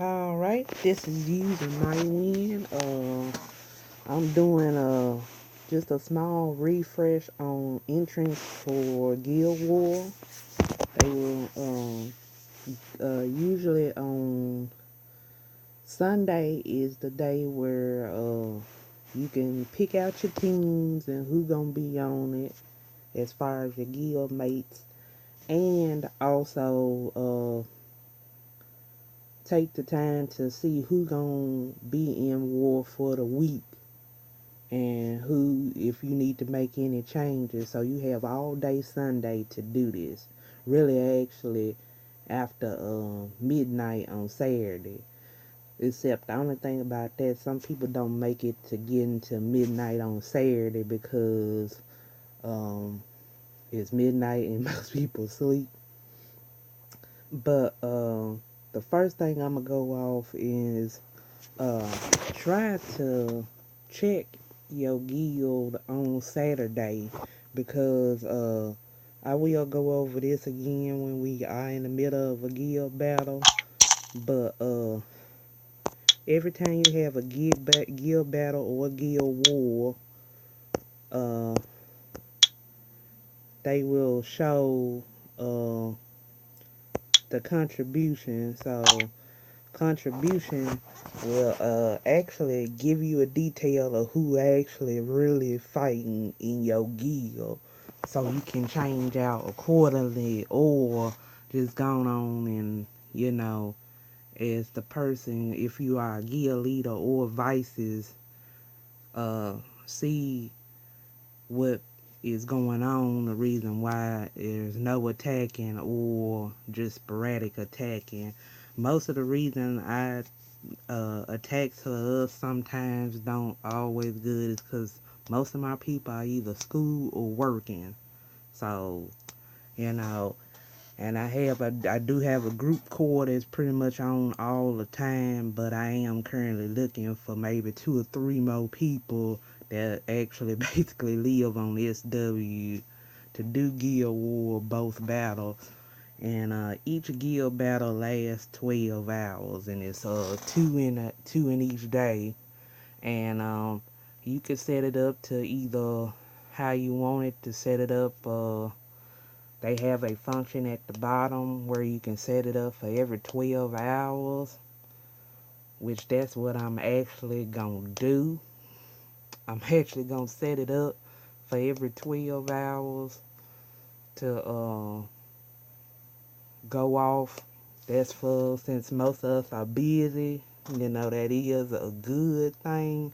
Alright, this is using Nightwind. I'm doing just a small refresh on entrance for Guild War. They will usually on Sunday is the day where you can pick out your teams and who gonna be on it as far as your guild mates, and also take the time to see who gonna be in war for the week and who, if you need to make any changes. So you have all day Sunday to do this. Really, actually, after midnight on Saturday. Except the only thing about that, some people don't make it to get into midnight on Saturday because um, it's midnight and most people sleep. But the first thing I'm gonna go off is uh, try to check your guild on Saturday because I will go over this again when we are in the middle of a guild battle. But every time you have a guild battle or a guild war, uh, they will show uh, the contribution. So contribution will actually give you a detail of who actually really fighting in your guild, so you can change out accordingly, or just go on and as the person, if you are a guild leader or vices, uh see what is going on, the reason why there's no attacking or just sporadic attacking. Most of the reason I attacks for us sometimes don't always good is because most of my people are either school or working. So, you know, and I do have a group core that's pretty much on all the time, but I am currently looking for maybe 2 or 3 more people that actually basically live on SW to do Guild War both battles. And each guild battle lasts 12 hours, and it's two in each day. And you can set it up to either how you want it to set it up. They have a function at the bottom where you can set it up for every 12 hours, which that's what I'm actually gonna do. I'm actually gonna set it up for every 12 hours to go off. That's for, since most of us are busy, that is a good thing.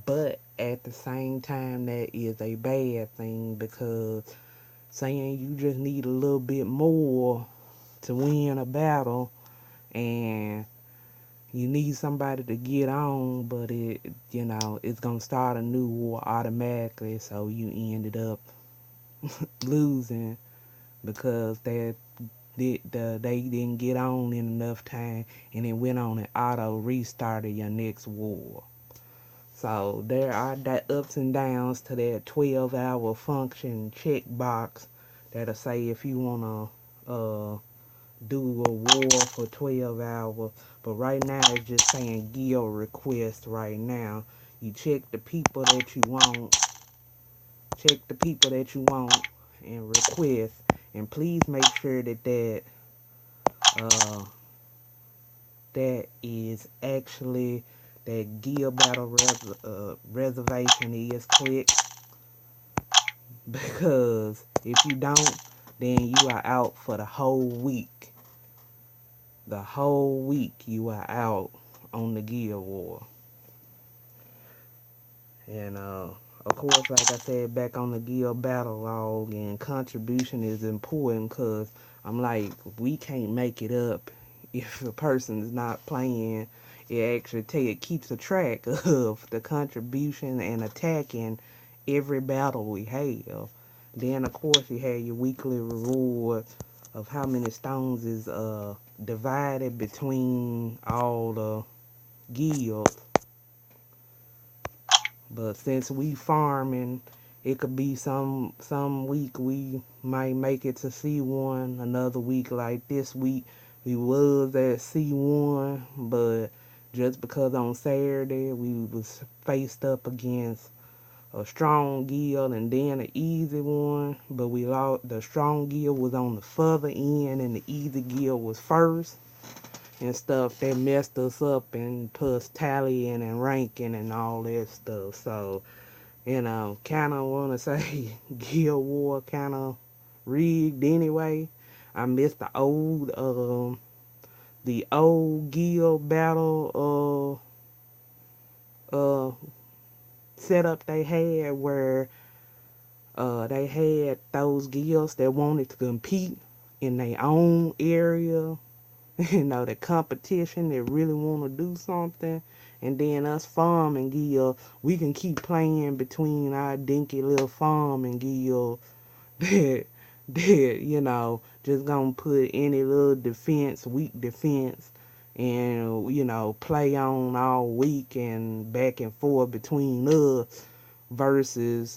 But at the same time, that is a bad thing because saying you just need a little bit more to win a battle and you need somebody to get on, but it's gonna start a new war automatically, so you ended up losing because they didn't get on in enough time, and it went on and auto restarted your next war. So there are that ups and downs to that 12-hour function checkbox that'll say if you wanna do a war for 12 hours. But right now it's just saying guild request right now. You check the people that you want, and request, and please make sure uh that is actually that guild battle reservation is clicked, because if you don't, then you are out for the whole week. The whole week you are out on the Guild War. And of course, like I said, back on the Guild Battle Log, and contribution is important because I'm like, we can't make it up if a person's not playing. It actually keeps a track of the contribution and attacking every battle we have. Then of course you have your weekly reward of how many stones is divided between all the guilds. But since we farming, it could be some week we might make it to C1, another week like this week We was at C1, but just because on Saturday we was faced up against a strong gill and then an easy one, but we lost. The strong gill was on the further end and the easy gill was first and stuff. That messed us up and plus tallying and ranking and all that stuff. So, kind of want to say Guild War kind of rigged anyway. I missed the old Guild battle setup they had where they had those guilds that wanted to compete in their own area. The competition that really want to do something, and then us farming guild, we can keep playing between our dinky little farming guild that just gonna put any little defense, weak defense, and play on all week and back and forth between us versus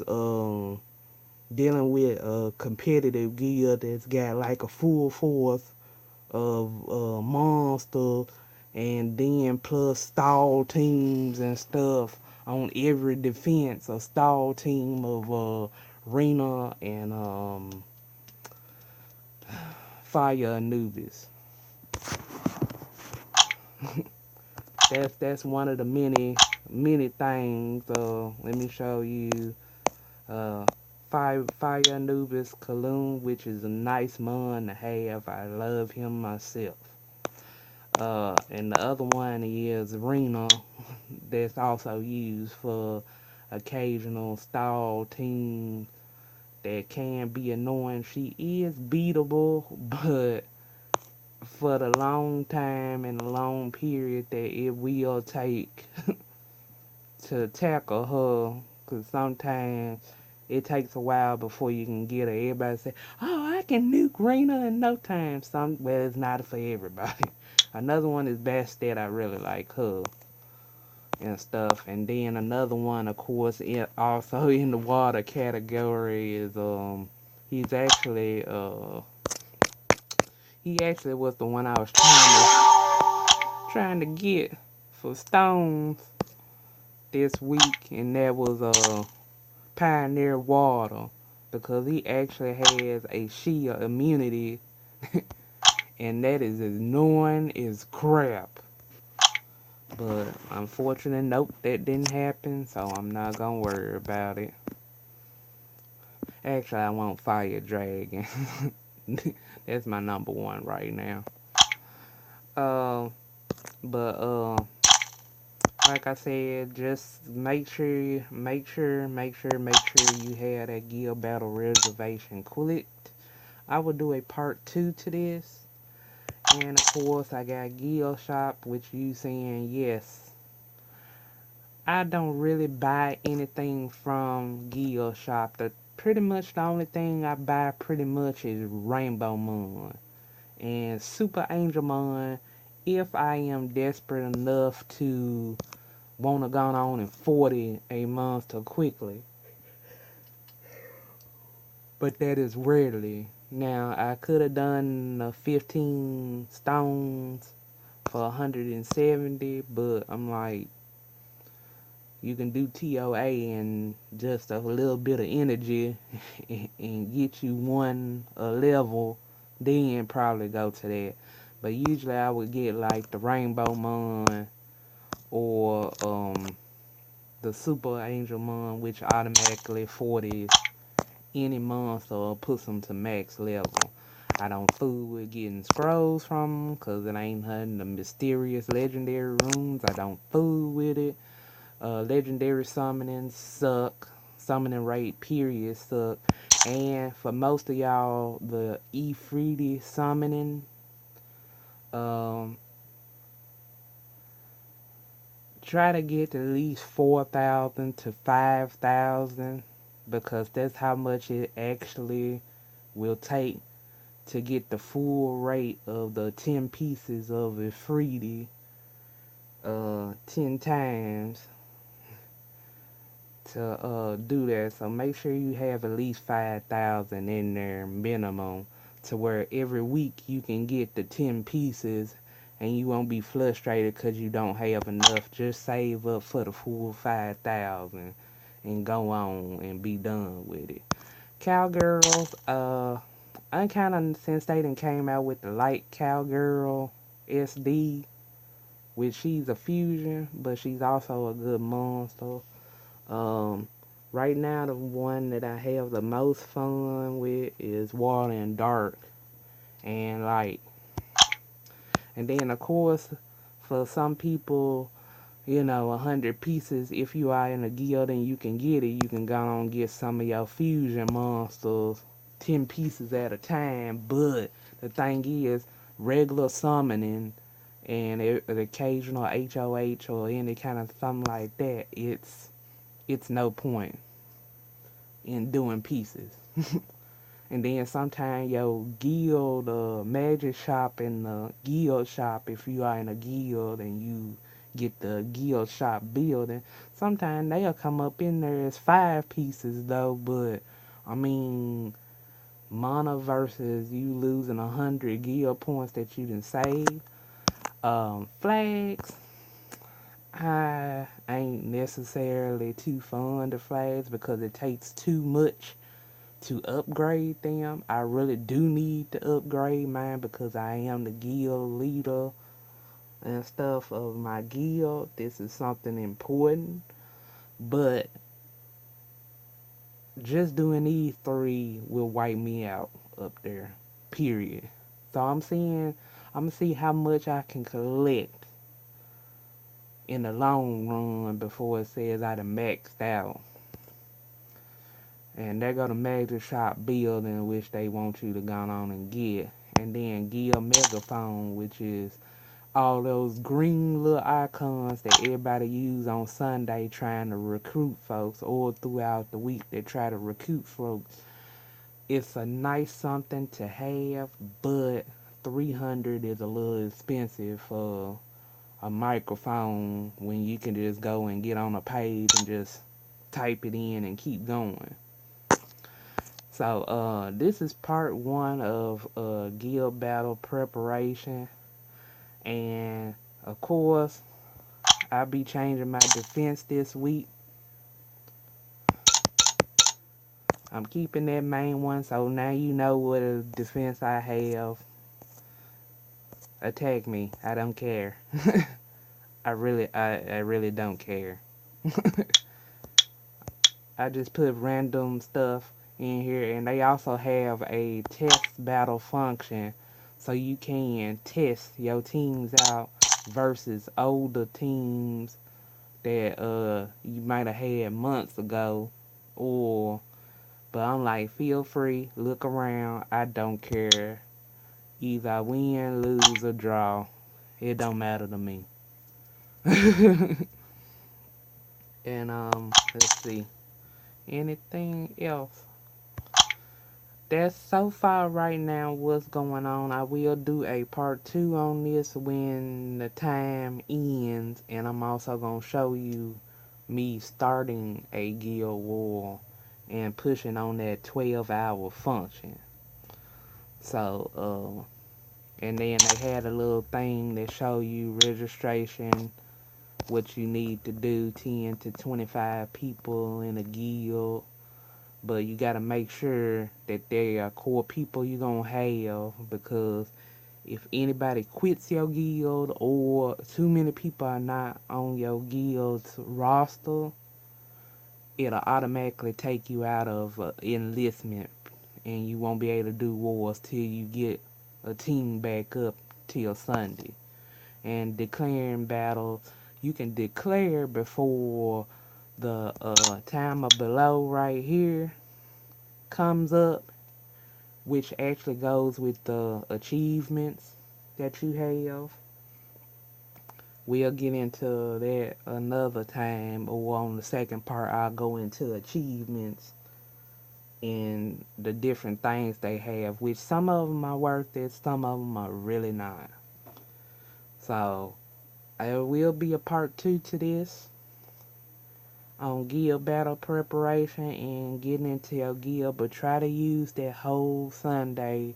dealing with a competitive guild that's got like a full force of monster and then plus stall teams and stuff on every defense. A stall team of Rena and Fire Anubis. That's one of the many things. Let me show you. Fire Anubis Kaloon, which is a nice mon to have. I love him myself. And the other one is Rena, that's also used for occasional stall teams that can be annoying. She is beatable, but for the long time and the long period that it will take to tackle her, because sometimes it takes a while before you can get her. Everybody say, "Oh, I can nuke Rena in no time." Well, it's not for everybody. Another one is Bastet. I really like her and stuff. And then another one, of course, also in the water category is he's actually he actually was the one I was trying to get for stones this week, and that was Pioneer Water, because he actually has a Shia immunity, and that is as annoying as crap. But unfortunately, nope, that didn't happen, so I'm not gonna worry about it. Actually, I want Fire Dragon. That's my number one right now. But like I said, just make sure you have that Guild Battle Reservation clicked. I will do a part 2 to this. And of course, I got Guild Shop, which you saying yes. I don't really buy anything from Guild Shop. Pretty much the only thing I buy pretty much is Rainbow Moon and Super Angel Moon if I am desperate enough to want to go on and 40 a monster quickly. But that is rarely. Now, I could have done 15 stones for 170, but I'm like, you can do TOA and just a little bit of energy and get you a level, then probably go to that. But usually I would get like the Rainbow Mon or the Super Angel Mon, which automatically 40s any monster or puts them to max level. I don't fool with getting scrolls from them because it ain't hunting the mysterious legendary runes. I don't fool with it. Legendary summoning suck. Summoning rate period suck. And for most of y'all, the Ifriti summoning, try to get at least 4,000 to 5,000 because that's how much it actually will take to get the full rate of the 10 pieces of Ifriti 10 times to do that. So make sure you have at least 5,000 in there minimum to where every week you can get the 10 pieces and you won't be frustrated because you don't have enough. Just save up for the full 5,000 and go on and be done with it. Cowgirls, I kind of, since they done came out with the light Cowgirl SD, which she's a fusion, but she's also a good monster. Um, right now, the one that I have the most fun with is Water and Dark and Light. And then, of course, for some people, 100 pieces, if you are in a guild and you can get it, you can go on and get some of your fusion monsters 10 pieces at a time. But the thing is, regular summoning and the occasional HOH or any kind of something like that, it's no point in doing pieces. And then sometimes your guild magic shop and the guild shop, if you are in a guild and you get the guild shop building, sometimes they'll come up in there as 5 pieces though. But I mean, mana versus you losing 100 guild points that you didn't save. Flags, I ain't necessarily too fond of flags because it takes too much to upgrade them. I really do need to upgrade mine because I am the guild leader and stuff of my guild. This is something important. But just doing these 3 will wipe me out up there. Period. So I'm gonna see how much I can collect in the long run before it says I done maxed out. And there go the magic shop building, which they want you to go on and get. And then Guild Megaphone, which is all those green little icons that everybody use on Sunday trying to recruit folks, or throughout the week they try to recruit folks. It's a nice something to have, but 300 is a little expensive for a microphone when you can just go and get on a page and just type it in and keep going. So this is part 1 of guild battle preparation, and of course I'll be changing my defense this week. I'm keeping that main one, so now you know what a defense I have. Attack me, I don't care. I really don't care. I just put random stuff in here, and they also have a test battle function, so you can test your teams out versus older teams that you might have had months ago. But I'm like, feel free, look around, I don't care. Either I win, lose, or draw. It don't matter to me. And let's see. Anything else? That's so far right now what's going on. I will do a part 2 on this when the time ends, and I'm also going to show you me starting a guild war and pushing on that 12-hour function. So and then they had a little thing that show you registration, what you need to do, 10 to 25 people in a guild. But you gotta make sure that they are core people you're gonna have, because if anybody quits your guild or too many people are not on your guild's roster, it'll automatically take you out of enlistment, and you won't be able to do wars till you get a team back up till Sunday. And declaring battles, you can declare before the timer below right here comes up, which actually goes with the achievements that you have. We'll get into that another time, or on the second part I'll go into achievements and the different things they have, which some of them are worth it, some of them are really not. So there will be a part 2 to this on guild battle preparation and getting into your guild, but try to use that whole Sunday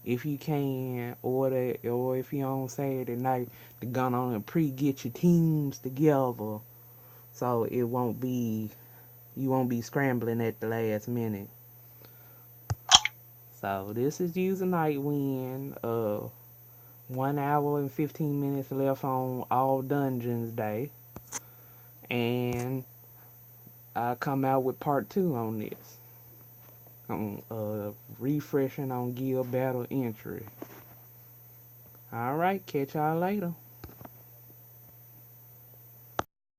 if you can, or if you on Saturday night, to go on and get your teams together, so you won't be scrambling at the last minute. So this is using Nightwind. 1 hour and 15 minutes left on all dungeons day, and I come out with part 2 on this. On refreshing on guild battle entry. Alright, catch y'all later.